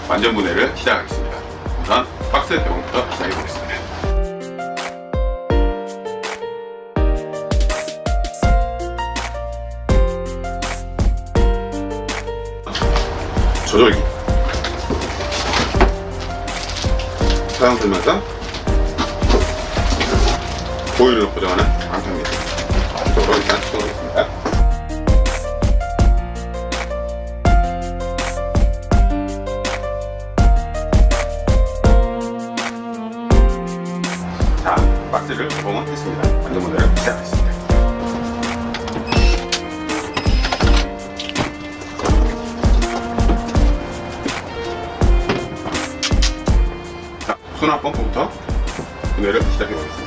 완전 분해를 시작하겠습니다. 우선 박스 개봉부터 시작해 보겠습니다. 조절기 사용 설명서 보일로 고정하는 방탄입니다. 이쪽으로 일단 시도하겠습니다. 자, 박스를 개봉은 했습니다. 완전 모델을 시작하겠습니다. 자, 수납 펌프부터 분해를 시작해 보겠습니다.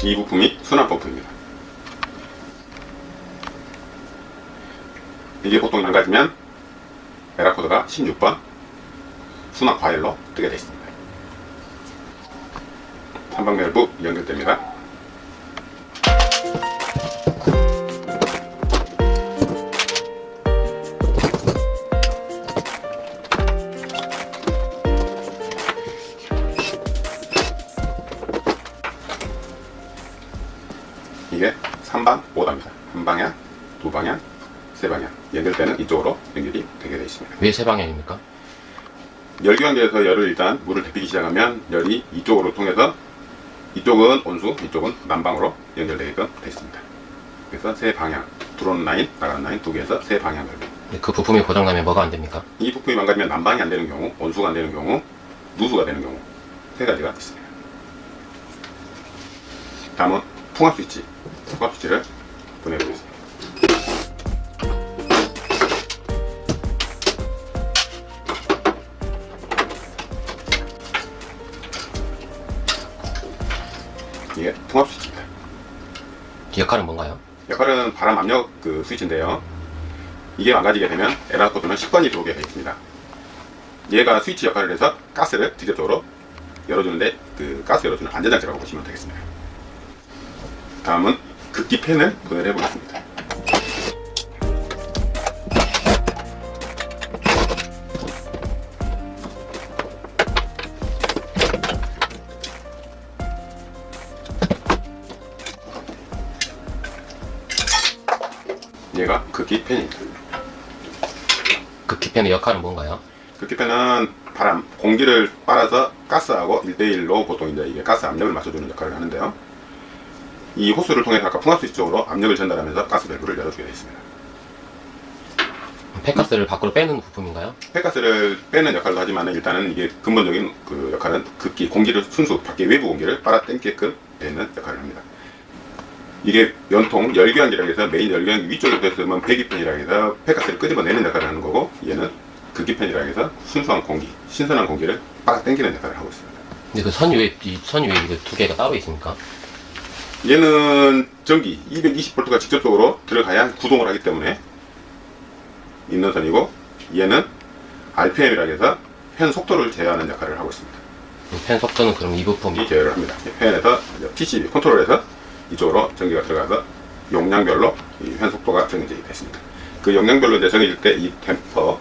이 부품이 수납 펌프입니다. 이게 보통 망가지면 에라코드가 16번 수납 파일로 뜨게 되어 있습니다. 3방 밸브 연결됩니다. 이게 3방 5단입니다. 한 방향, 두 방향, 세 방향. 연결되는 이쪽으로 연결이 되게 되어 있습니다. 왜 세 방향입니까? 열교환기에서 열을 일단 물을 데피기 시작하면 열이 이쪽으로 통해서 이쪽은 온수, 이쪽은 난방으로 연결되게끔 되어 있습니다. 그래서 세 방향, 들어오는 라인, 나가는 라인 두 개에서 세 방향 밸브. 그 부품이 고장나면 뭐가 안 됩니까? 이 부품이 망가지면 난방이 안 되는 경우, 온수가 안 되는 경우, 누수가 되는 경우 세 가지가 있습니다. 다음은 풍압 스위치. 풍압 스위치를 보내보겠습니다. 이게 풍압 스위치입니다. 역할은 뭔가요? 역할은 바람 압력 스위치인데요. 이게 망가지게 되면 에라코드는 10번이 들어오게 되어 있습니다. 얘가 스위치 역할을 해서 가스를 직접적으로 열어주는데 그 가스 열어주는 안전장치라고 보시면 되겠습니다. 다음은 극기 팬을 분해를 해보겠습니다. 얘가 극기 팬입니다. 극기 팬의 역할은 뭔가요? 극기 팬은 바람, 공기를 빨아서 가스하고 1대1로 보통 이제 이게 가스 압력을 맞춰주는 역할을 하는데요. 이 호스를 통해서 아까 풍압 스위치 쪽으로 압력을 전달하면서 가스 밸브를 열어주게 되어 있습니다. 폐가스를 밖으로 빼는 부품인가요? 폐가스를 빼는 역할도 하지만 일단은 이게 근본적인 그 역할은 극기, 공기를 순수 밖에 외부 공기를 빨아당기게끔 되는 역할을 합니다. 이게 연통 열교환기라고 해서 메인 열교환기 위쪽에 붙어있으면 배기팬이라고 해서 폐가스를 끄집어내는 역할을 하는 거고, 얘는 극기팬이라고 해서 순수한 공기, 신선한 공기를 빨아당기는 역할을 하고 있습니다. 근데 그 선 위에 이거 두 개가 따로 있습니까? 얘는 전기 220V가 직접적으로 들어가야 구동을 하기 때문에 있는 선이고, 얘는 RPM이라고 해서 팬 속도를 제어하는 역할을 하고 있습니다. 팬 속도는 그럼 이 부품이 제어를 합니다. 팬에서 PCB 컨트롤에서 이쪽으로 전기가 들어가서 용량별로 이 팬 속도가 정해져 있습니다. 그 용량별로 이제 정해질 때 이 템퍼,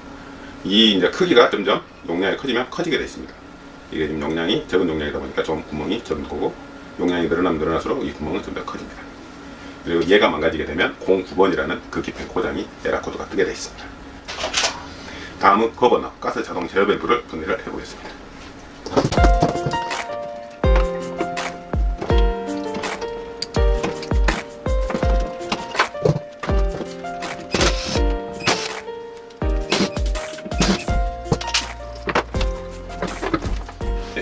이 이제 크기가 점점 용량이 커지면 커지게 되어 있습니다. 이게 지금 용량이 적은 용량이다 보니까 좀 구멍이 적은 거고, 용량이 늘어나면 늘어날수록 이 구멍은 좀 더 커집니다. 그리고 얘가 망가지게 되면 09번이라는 극기팬 고장이 에라코드가 뜨게 되어 있습니다. 다음은 거버너, 가스 자동 제어 밸브를 분해를 해보겠습니다.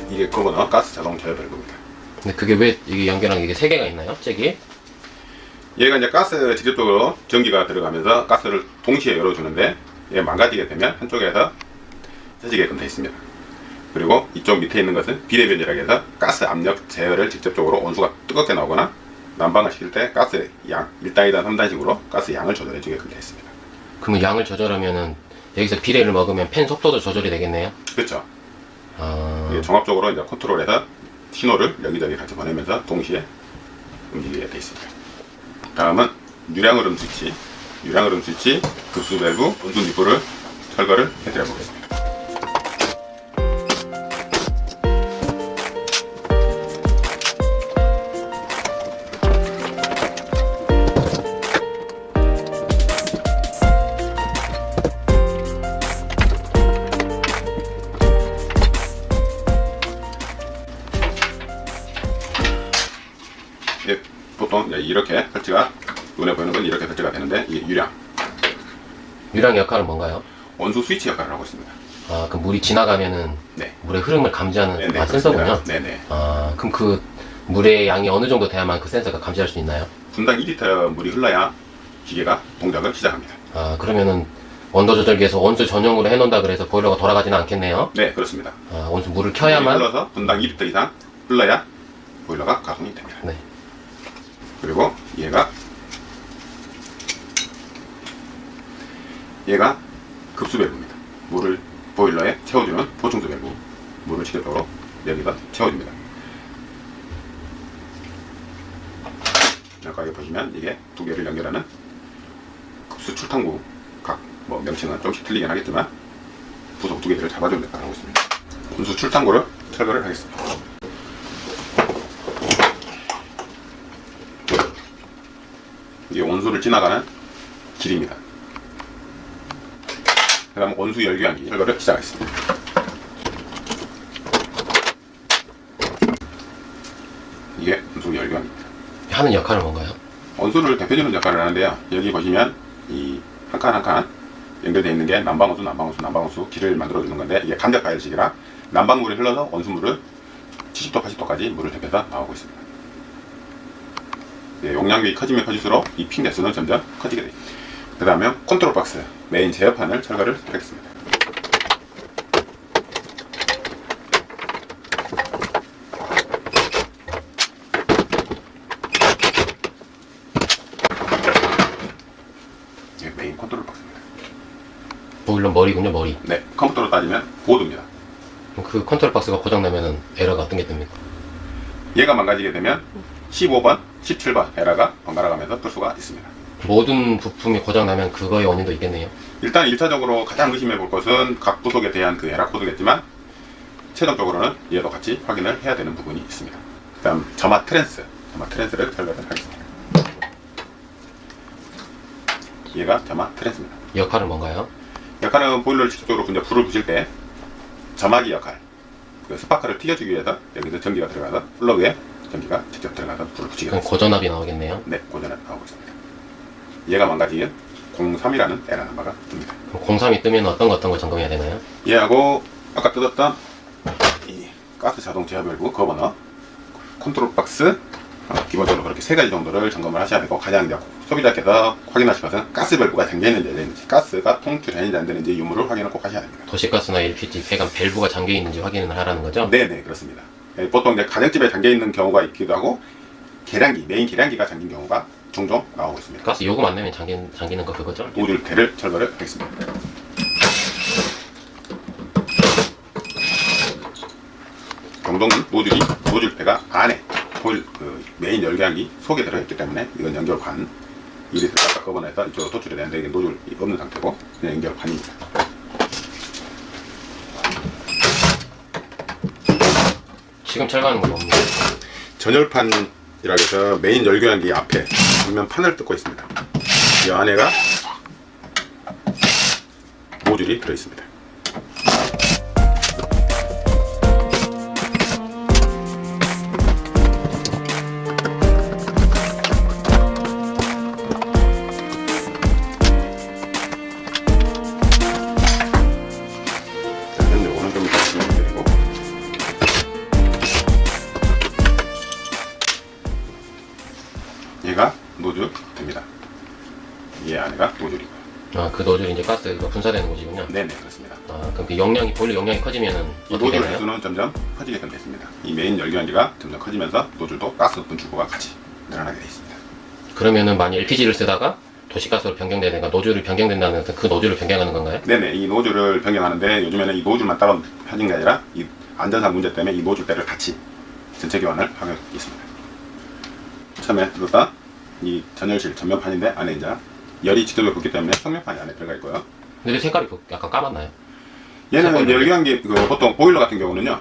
이게 거버너, 가스 자동 제어 밸브입니다. 근데 그게 왜 이게 연결한 게 세 개가 있나요? 잭이? 얘가 이제 가스 직접적으로 전기가 들어가면서 가스를 동시에 열어주는데, 얘 망가지게 되면 한쪽에서 펴지게끔 되어 있습니다. 그리고 이쪽 밑에 있는 것은 비대변이라고 해서 가스 압력 제어를 직접적으로 온수가 뜨겁게 나오거나 난방을 시킬 때 가스 양 1단이든 3단식으로 가스 양을 조절해 주게끔 되어 있습니다. 그러면 양을 조절하면은 여기서 비례를 먹으면 팬 속도도 조절이 되겠네요? 그렇죠. 아... 이게 종합적으로 이제 컨트롤해서 신호를 여기저기 같이 보내면서 동시에 움직이게 되어 있습니다. 다음은 유량흐름 스위치, 유량흐름 스위치, 급수 밸브, 온수 니브를 철거를 해드려 보겠습니다. 예, 보통 이렇게 설치가 눈에 보이는 건 이렇게 설치가 되는데 이게 유량 역할은 뭔가요? 온수 스위치 역할을 하고 있습니다. 아, 그 물이 지나가면은 네. 물의 흐름을 감지하는 네네, 센서군요. 네네. 아, 그럼 그 물의 양이 어느 정도 돼야만 그 센서가 감지할 수 있나요? 분당 2리터 물이 흘러야 기계가 동작을 시작합니다. 아, 그러면은 온도 조절기에서 온수 전용으로 해놓는다 그래서 보일러가 돌아가지는 않겠네요. 네, 그렇습니다. 아, 온수 물을 물이 켜야만. 흘러서 분당 2리터 이상 흘러야 보일러가 가동이 됩니다. 네. 그리고 얘가 급수 밸브입니다. 물을 보일러에 채워주는 보충수 밸브. 물을 직접적으로 여기다 채워줍니다. 여기 보시면 이게 두 개를 연결하는 급수 출탕구. 각 명칭은 조금씩 틀리긴 하겠지만 부속 두 개를 잡아주는 역할을 하고 있습니다. 온수 출탕구를 철거를 하겠습니다. 이게 온수를 지나가는 길입니다. 그 다음 온수 열교환기 철거를 시작하겠습니다. 이게 온수 열교환기입니다. 하는 역할은 뭔가요? 온수를 대표주는 역할을 하는데요. 여기 보시면 이 한 칸 한 칸 연결되어 있는 게 난방온수, 난방온수, 난방온수 길을 만들어주는 건데 이게 간접 가열식이라 난방물이 흘러서 온수물을 70도, 80도까지 물을 데펴서 나오고 있습니다. 예, 용량이 커지면 커질수록 이 핀 개수는 점점 커지게 됩니다. 그 다음에 컨트롤 박스, 메인 제어판을 철거를 하겠습니다. 예, 메인 컨트롤 박스입니다. 보일러 머리군요, 머리. 네, 컴퓨터로 따지면 보드입니다. 그럼 그 컨트롤 박스가 고장나면은 에러가 어떤 게 뜹니까? 얘가 망가지게 되면 15번, 17번 에러가 번갈아 가면서 뜰 수가 있습니다. 모든 부품이 고장나면 그거의 원인도 있겠네요. 일단 1차적으로 가장 의심해 볼 것은 각 부속에 대한 그 에러 코드겠지만 최종적으로는 얘도 같이 확인을 해야 되는 부분이 있습니다. 그 다음 점화 트랜스를 철거를 하겠습니다. 얘가 점화 트랜스입니다. 역할은 뭔가요? 역할은 보일러를 직접적으로 이제 불을 붙일 때 점화기 역할, 그 스파크를 튀겨주기 위해서 여기서 전기가 들어가서 플러그에 전기가 직접 들어가서 불을 붙이게 그럼 됩니다. 고전압이 나오겠네요. 네, 고전압 나오고 있습니다. 얘가 망가지면 03이라는 에러 넘버가 뜹니다. 그럼 03이 뜨면 어떤 거 점검해야 되나요? 얘하고 아까 뜯었던 이 가스 자동 제어 밸브 거버너, 컨트롤 박스, 기본적으로 그렇게 세 가지 정도를 점검을 하셔야 되고, 가장 이제 소비자께서 확인하실 것은 가스 밸브가 잠겨있는지 안 되는지, 가스가 통출되는지 안 되는지 유무를 확인을 꼭 하셔야 됩니다. 도시가스나 LPG 폐관 밸브가 잠겨 있는지 확인을 하라는 거죠? 네네, 그렇습니다. 보통 이제 가정집에 잠겨있는 경우가 있기도 하고, 메인 계량기가 잠긴 경우가 종종 나오고 있습니다. 가스 요금 안 내면 잠기는 거 그거죠? 노즐대를 철거를 하겠습니다. 경동은 노즐대가 안에 메인 열교환기 속에 들어있기 때문에 이건 연결관, 이리를 아까 꺼내서 이쪽으로 도출이 되는데 이게 노즐이 없는 상태고 그냥 연결관입니다. 지금 철거하는 건 뭡니까? 전열판이라 해서 메인 열교환기 앞에 전면 판을 뜯고 있습니다. 이 안에가 노즐이 들어있습니다. 요거는 좀 말씀드리고, 얘가 노즐 됩니다. 얘 안에가 노즐이고요. 아, 그 노즐이 이제 가스가 분사되는 곳이군요. 네네, 그렇습니다. 아, 그럼 그 보일러 용량이 커지면은 이 어떻게 노즐 되나요? 횟수는 점점 커지게 되어 있습니다. 이 메인 열교환기가 점점 커지면서 노즐도 가스 분출구가 같이 늘어나게 되어 있습니다. 그러면은 만약 LPG를 쓰다가 도시가스로 변경되니까 노즐이 변경된다는 그 노즐을 변경하는 건가요? 네네, 이 노즐을 변경하는데 요즘에는 이 노즐만 따로 하는 게 아니라 이 안전상 문제 때문에 이 노즐대를 같이 전체 교환을 하고 있습니다. 처음에 들었다 이 전열실 전면판인데 안에 이제 열이 직접적으로 붙기 때문에 성면판이 안에 들어가 있고요. 근데 색깔이 약간 까맣나요? 얘는 열교환기 보통 보일러 같은 경우는요,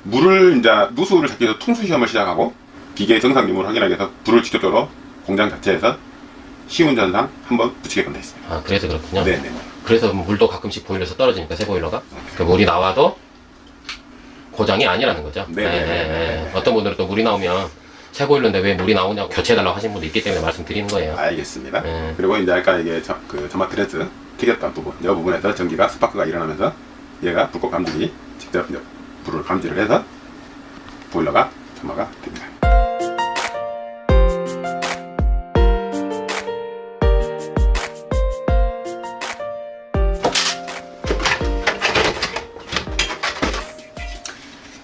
물을 이제 누수를 잡기 위해서 통수 시험을 시작하고 기계 정상 유무를 확인하기 위해서 불을 직접적으로 공장 자체에서 시운전상 한번 붙이게끔 되어 있습니다. 아, 그래서 그렇군요. 네네. 그래서 물도 가끔씩 보일러에서 떨어지니까 새 보일러가 그 물이 나와도 고장이 아니라는 거죠. 네네네. 어떤 분들은 또 물이 나오면 새 보일러인데 왜 물이 나오냐고 교체해달라고 하신 분도 있기 때문에 말씀드리는 거예요. 알겠습니다. 네. 그리고 이제 아까 이게 그 점막 트레스 튀겼던 부분, 이 부분에서 전기가 스파크가 일어나면서 얘가 불꽃 감지기 직접 이제 불을 감지를 해서 보일러가 점화가 됩니다.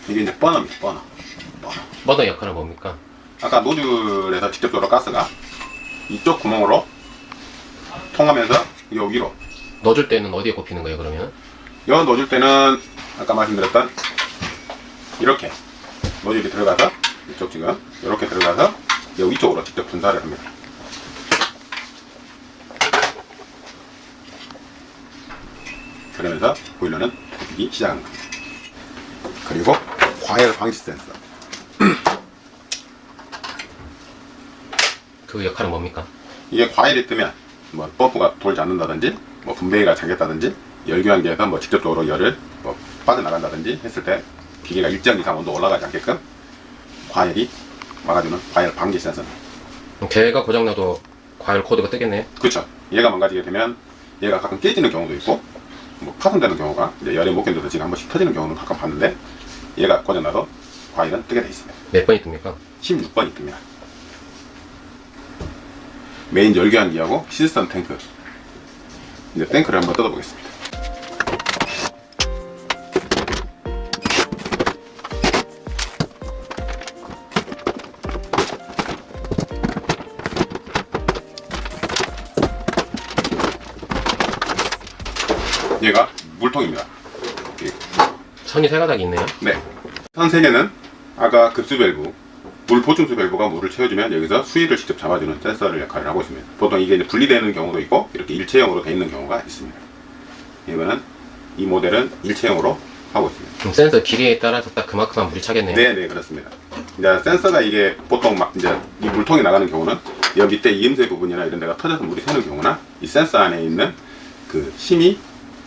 이게 이제 버너입니다. 버너. 버너 역할은 뭡니까? 아까 노즐에서 직접적으로 가스가 이쪽 구멍으로 통하면서 여기로 넣어줄 때는 어디에 꼽히는 거예요, 그러면? 여 넣어줄 때는 아까 말씀드렸던 이렇게 노즐이 들어가서 이쪽 지금 이렇게 들어가서 여기 위쪽으로 직접 분사를 합니다. 그러면서 보일러는 굽기 시작하는 겁니다. 그리고 과열 방지 센서. 그 역할은 뭡니까? 이게 과열이 뜨면 뭐 펌프가 돌지 않는다든지 뭐 분배기가 잠겼다든지 열교환기에서 뭐 직접적으로 열을 뭐 빠져나간다든지 했을 때 기계가 일정 이상 온도 올라가지 않게끔 과열이 막아주는 과열 방지 센서입니다. 걔가 고장나도 과열 코드가 뜨겠네요. 그렇죠. 얘가 망가지게 되면 얘가 가끔 깨지는 경우도 있고 뭐 파손되는 경우가 이제 열에 못 견뎌서 지금 한 번씩 터지는 경우는 가끔 봤는데 얘가 고장나도 과열은 뜨게 되어 있습니다. 몇 번이 뜹니까? 16번이 뜹니다. 메인 열교환기하고 시스템 탱크. 이제 탱크를 한번 뜯어보겠습니다. 얘가 물통입니다. 선이 세 가닥이 있네요. 네. 선 3개는 아까 급수 밸브, 물 보충수 밸브가 물을 채워주면 여기서 수위를 직접 잡아주는 센서를 역할을 하고 있습니다. 보통 이게 이제 분리되는 경우도 있고 이렇게 일체형으로 되어 있는 경우가 있습니다. 이거는 이 모델은 일체형으로 하고 있습니다. 그럼 센서 길이에 따라서 딱 그만큼만 물이 차겠네요. 네, 그렇습니다. 이제 센서가 이게 보통 막 이제 이 물통이 나가는 경우는 여기 밑에 이음새 부분이나 이런 데가 터져서 물이 새는 경우나 이 센서 안에 있는 그 심이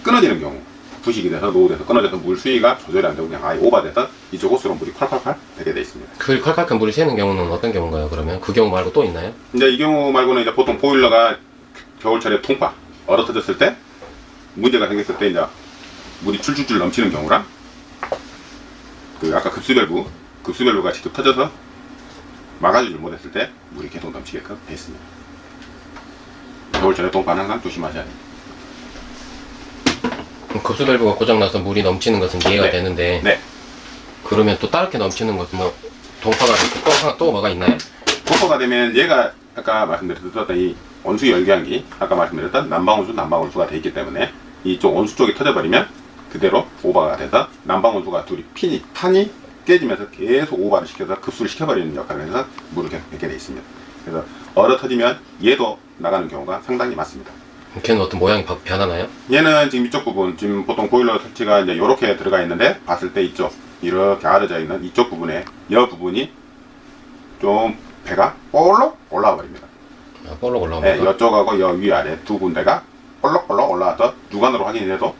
끊어지는 경우, 부식이 돼서 노후돼서 끊어져서 물 수위가 조절이 안 되고 그냥 아예 오버돼서 이쪽 호스로 물이 콸콸콸 되게 돼 있습니다. 그 컬컬한 물이 새는 경우는 어떤 경우인가요? 그러면 그 경우 말고 또 있나요? 이제 이 경우 말고는 이제 보통 보일러가 겨울철에 통파 얼어 터졌을 때 문제가 생겼을 때 이제 물이 줄줄줄 넘치는 경우랑 그 아까 급수밸브가 직접 터져서 막아주질 못했을 때 물이 계속 넘치게끔 돼 있습니다. 겨울철에 통파는 항상 조심하셔야 됩니다. 급수 밸브가 고장나서 물이 넘치는 것은 이해가 네. 되는데 네. 그러면 또 다르게 넘치는 것은 뭐 동파가 또 뭐가 있나요? 통파가 되면 얘가 아까 말씀드렸던 이 온수 열교환기 아까 말씀드렸던 난방온수 난방온수가 되어 있기 때문에 이쪽 온수 쪽이 터져버리면 그대로 오버가 돼서 난방온수가 둘이 판이 깨지면서 계속 오버를 시켜서 급수를 시켜버리는 역할을 해서 물을 계속 뱉게 되어 있습니다. 그래서 얼어 터지면 얘도 나가는 경우가 상당히 많습니다. 걔는 어떤 모양이 변하나요? 얘는 지금 이쪽 부분, 지금 보통 보일러 설치가 이제 이렇게 들어가 있는데 봤을 때 이쪽 이렇게 아려져 있는 이쪽 부분에 이 부분이 좀 배가 볼록 올라와 버립니다. 아, 볼록 올라옵니까? 네, 이쪽하고 이 위아래 두 군데가 볼록볼록 올라와서 육안으로 확인해도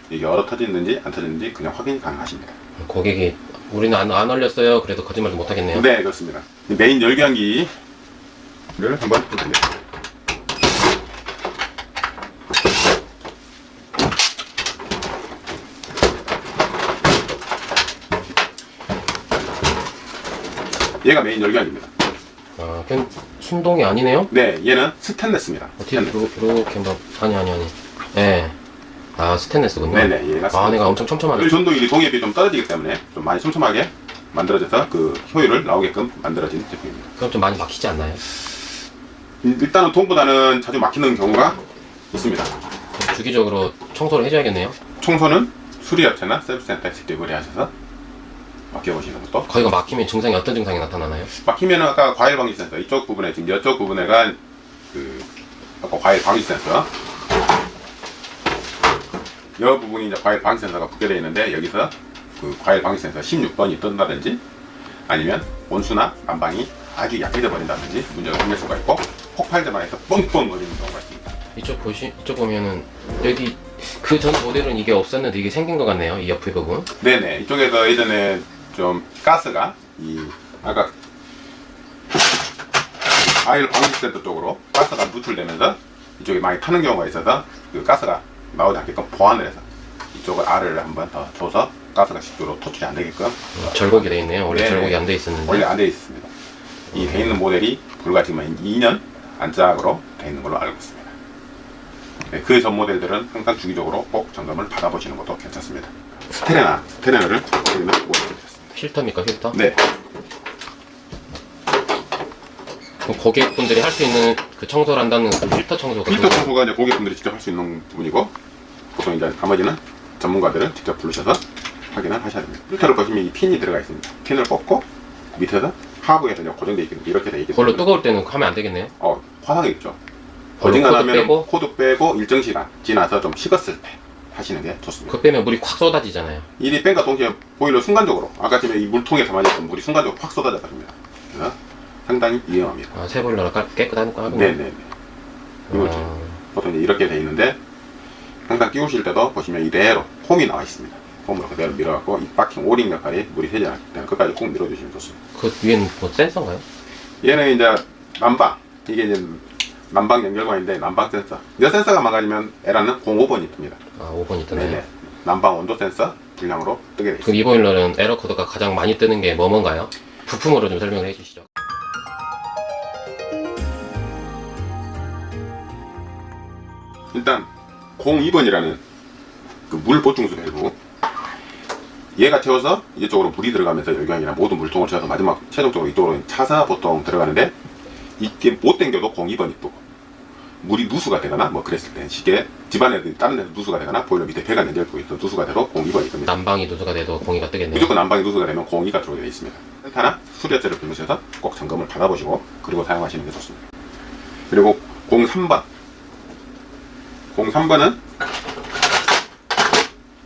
이게 얼어 터지는지 안 터지는지 그냥 확인이 가능하십니다. 고객이 우리는 안 얼렸어요. 그래도 거짓말도 못 하겠네요. 네, 그렇습니다. 메인 열교환기를 한번 보겠습니다. 얘가 메인 열교환기입니다. 아, 걔는 순동이 아니네요? 네, 얘는 스테인레스입니다. 어떻게 이렇게 막 아니. 네. 아, 스테인레스군요. 네네, 얘가 아, 내가 엄청 촘촘하네. 그 전동이 동에 비해 좀 떨어지기 때문에 좀 많이 촘촘하게 만들어져서 그 효율을 나오게끔 만들어진 제품입니다. 그럼 좀 많이 막히지 않나요? 일단은 통보다는 자주 막히는 경우가 있습니다. 주기적으로 청소를 해줘야겠네요. 청소는 수리업체나 서비스센터에 직접 의뢰하셔서 맡겨보시는 것도. 거기가 막히면 증상이 어떤 증상이 나타나나요? 막히면은 아까 과일 방지 센서 이쪽 부분에 지금 이쪽 부분에가 아까 과일 방지 센서 이 부분이 이제 과일 방지 센서가 붙게 되어 있는데 여기서 그 과일 방지 센서 16번이 뜬다든지 아니면 온수나 난방이 아주 약해져 버린다든지 문제가 생길 수가 있고 폭발제만 해서 뻥뻥 거리는 경우가 있습니다. 이쪽 보면은 여기 그 전 모델은 이게 없었는데 이게 생긴 것 같네요. 이 옆에 부분. 네네, 이쪽에서 예전에 좀 가스가 아까 과일 방지 센터 쪽으로 가스가 누출되면서 이쪽에 많이 타는 경우가 있어서 그 가스가 나오지 않게끔 보완을 해서 이쪽을 알을 한번 더 줘서 가스가 직도로 토출이 안 되게끔 절곡이 돼 있네요. 원래 네네. 절곡이 안 돼 있었는데. 원래 안 돼 있습니다. 이 돼 있는 모델이 불과 지금 2년 안짝으로 돼 있는 걸로 알고 있습니다. 네, 그 전 모델들은 항상 주기적으로 꼭 점검을 받아보시는 것도 괜찮습니다. 스테레나를 여기는 모델드렸습니다. 필터입니까, 필터? 네, 그럼 고객분들이 할 수 있는 그 청소를 한다는 그 필터 청소가 필터 청소가 이제 고객분들이 직접 할 수 있는 부분이고 보통 이제 나머지는 전문가들을 직접 부르셔서 확인을 하셔야 됩니다. 필터를 보시면 이 핀이 들어가 있습니다. 핀을 뽑고 밑에서 하부에서 이제 고정되어 있기 때문에 이렇게 되어 있기 그걸로 때문에 뜨거울 때는 하면 안 되겠네요. 화상이 있죠. 그걸로 어딘가하면 코드 코드 빼고 일정 시간 지나서 좀 식었을 때 하시는 게 좋습니다. 그거 빼면 물이 콱 쏟아지잖아요. 일이 뺀과 동시에 보일러 순간적으로 아까 전에 이 물통에 담아졌던 물이 순간적으로 확 쏟아져 버립니다. 그래서 상당히 위험합니다. 아, 새 보일러가 깨끗하니까 하군요. 네네네. 이거죠. 아, 보통 이제 이렇게 돼 있는데 항상 끼우실 때도 보시면 이대로 홈이 나와 있습니다. 홈으로 그대로 밀어갖고 이 박힌 오링 역할이 물이 새지 않기 때문에 끝까지 꾹 밀어주시면 좋습니다. 그 위에는 뭐 센서인가요? 얘는 이제 난방, 이게 이제 난방 연결관인데 난방 센서. 이 센서가 망가지면 에라는 05번이 뜹니다. 아, 5번이 뜨네요. 네네. 난방 온도 센서 불량으로 뜨게 돼 있습니다. 그럼 이 보일러는 에러 코드가 가장 많이 뜨는 게 뭔가요? 부품으로 좀 설명을 해주시죠. 일단 02번이라는 그 물 보충수 밸브, 얘가 채워서 이쪽으로 물이 들어가면서 열경이나 모든 물통을 채워서 마지막 최종적으로 이쪽으로 차서 보통 들어가는데 이게 못 당겨도 02번이 뜨고 물이 누수가 되거나 뭐 그랬을 때 쉽게 집안에 다른 데서 누수가 되거나 보일러 밑에 배가 연결되고 있어 누수가 돼도 02번이 뜹니다. 난방이 누수가 돼도 공이가 뜨겠네요. 무조건 난방이 누수가 되면 02가 들어오게 되어 있습니다. 센터나 수리업체를 불러셔서 꼭 점검을 받아보시고 그리고 사용하시는 게 좋습니다. 그리고 03번 03번은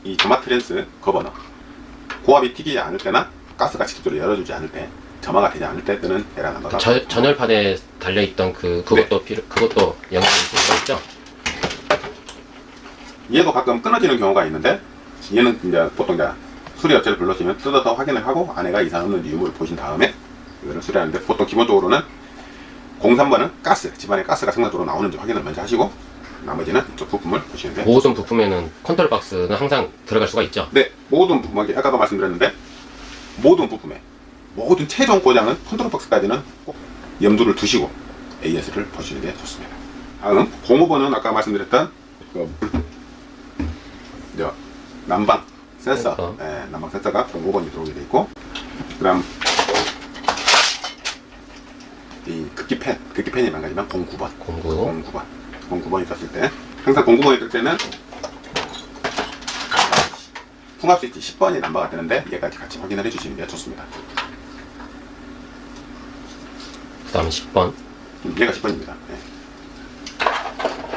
이 점화트랜스 거버너, 고압이 튀기지 않을 때나 가스가 직접적으로 열어주지 않을 때, 점화가 되지 않을 때 뜨는 에라 넘버가 전열판에 달려있던 그것도 그것도 연결이 되어 있죠? 얘도 가끔 끊어지는 경우가 있는데 얘는 이제 보통 이제 수리업체를 불러시면 뜯어서 확인을 하고 안에가 이상 없는지 유무를 보신 다음에 이거를 수리하는데 보통 기본적으로는 03번은 가스, 집안에 가스가 정상적으로 나오는지 확인을 먼저 하시고 나머지는 이쪽 부품을 보시는데 모든 부품에는 컨트롤 박스는 항상 들어갈 수가 있죠? 네, 모든 부품, 아까도 말씀드렸는데 모든 부품에 모든 최종 고장은 컨트롤 박스까지는 꼭 염두를 두시고 AS를 보시는 게 좋습니다. 다음 05번은 아까 말씀드렸던 난방 센서, 네, 난방 센서가 05번이 들어오게 되어 있고 그다음 이 극기팬이 망가지면 09번 09번이 떴을 때 항상 09번이 뜰 때는 풍압 스위치 10번이 넘버가 되는데 얘까지 같이 확인을 해주시는 게 좋습니다. 그 다음에 10번. 얘가 10번입니다. 네.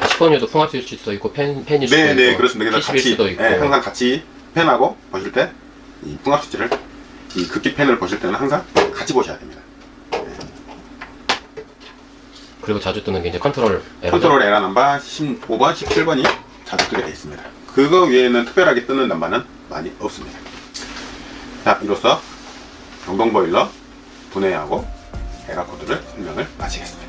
10번에도 풍압 스위치일 수도 있고 팬일 수도 있고 네, 그렇습니다. 그래서 PCB일 수도 있고 항상 같이 팬하고 보실 때 이 풍압 스위치를 이 극기 팬을 보실 때는 항상 같이 보셔야 됩니다. 그리고 자주 뜨는 게 이제 컨트롤 에러죠? 컨트롤 에러 넘버 15번, 17번이 자주 뜨게 되어 있습니다. 그거 외에는 특별하게 뜨는 넘버는 많이 없습니다. 자, 이로써 경동보일러 분해하고 에러 코드를 설명을 마치겠습니다.